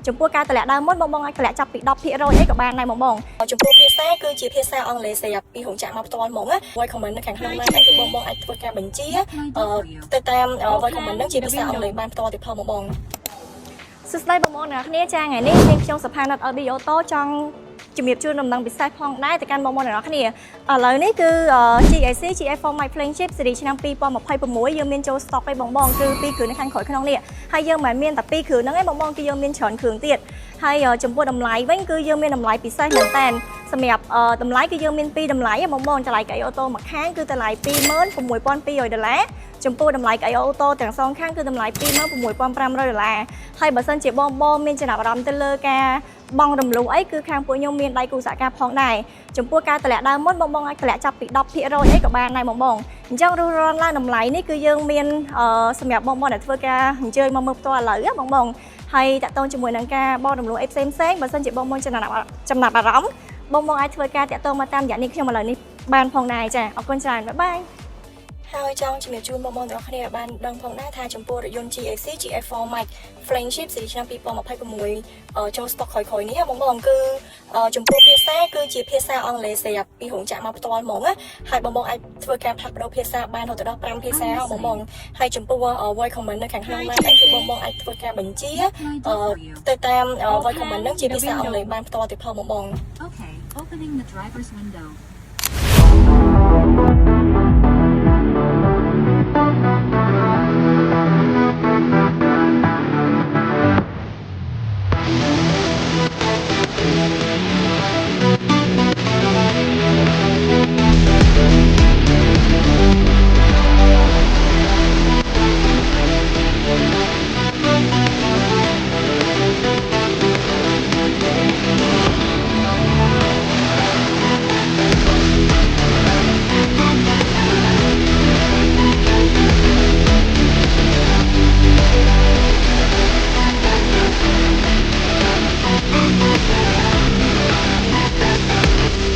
ចំពោះការតម្លាក់ដើមមុនបងអាចតម្លាក់ចាប់ពី 10% អីក៏បានដែរបងចំពោះភាសាគឺជាភាសាអង់គ្លេសស្រាប់ពីរោងចក្រមកផ្ទាល់ហ្មងណា voice comment នៅខាងក្នុង line ហ្នឹងគឺបងអាចធ្វើការបញ្ជាទៅតាម voice comment ហ្នឹងជាភាសាអង់គ្លេសបានផ្ទាល់ទៅផងបងសួស្តីបងប្អូនអ្នកគ្នាចាថ្ងៃនេះខ្ញុំសុផាណាត់ LB Auto ចង់ជំរាបជូនដំណឹងពិសេសផងដែរទៅកាន់បងប្អូនអ្នកគ្នាឥឡូវនេះគឺ GAC GF4 Mic Flagship Series ឆ្នាំ2026យើងមានចូល stock ឯបងគឺ2គ្រឿងនៅខាងក្រោយក្នុងនេះហើយយើងមិនមានតែ2គ្រឿងហ្នឹងឯងបងគឺយើងមានច្រើនគ្រឿងទៀតហើយចំពោះតម្លៃវិញគឺយើងមានតម្លៃពិសេសមែនតើសម្រាប់តម្លៃគឺយើងមាន2តម្លៃបងតម្លៃកៅអីអូតូមួយខាងគឺតម្លៃ$26,200ចំពោះតម្លៃកៅអីអូតូទាំងសងខាងគឺតម្លៃ$26,500ហើយបើសិនជាបងមានចំណាប់អារម្មណ៍ទៅលើការបងរំលោះអីគឺខាងពួកខ្ញុំមានដៃគូសហការផងដែរចំពោះការតម្លាក់ដើមមុនបងអាចតម្លាក់ចាប់ពី 10% អីក៏បានដែរបងអញ្ចឹងរស់រានឡើងតម្លៃនេះគឺយើងមានសម្រាប់បងដែលធ្វើការអញ្ជើញមកមើលផ្ទាល់ឥឡូវបងហើយតាក់ទងជាមួយនឹងការបងរំលោះអីផ្សេងបើសិនជាបងចំណាប់អារម្មណ៍បងអាចធ្វើការតាក់ទងមកតាមរយៈនេះខ្ញុំឥឡូវនេះបានផងដែរចាអរគុណច្រើនបាយហើយចង់ជំរាបជូនបងប្អូនទាំងអស់គ្នាបានដឹងផងដែរថាចំពោះរថយន្ត GAC GF4 Mic Flagship Series ឆ្នាំ2026ចូល stock ក្រោយៗនេះបងគឺចំពោះភាសាគឺជាភាសាអង់គ្លេសស្រាប់ពីរោងចក្រមកផ្ទាល់ហ្មងណាហើយបងអាចធ្វើការផ្លាស់ប្ដូរភាសាបានរហូតដល់5ភាសាបងហើយចំពោះ voice comment នៅខាងក្នុង line ហ្នឹងគឺបងអាចធ្វើការបញ្ជាទៅតាម voice comment ហ្នឹងជាភាសាអង់គ្លេសបានផ្ទាល់ទៅផងបងOkay, opening the driver's window.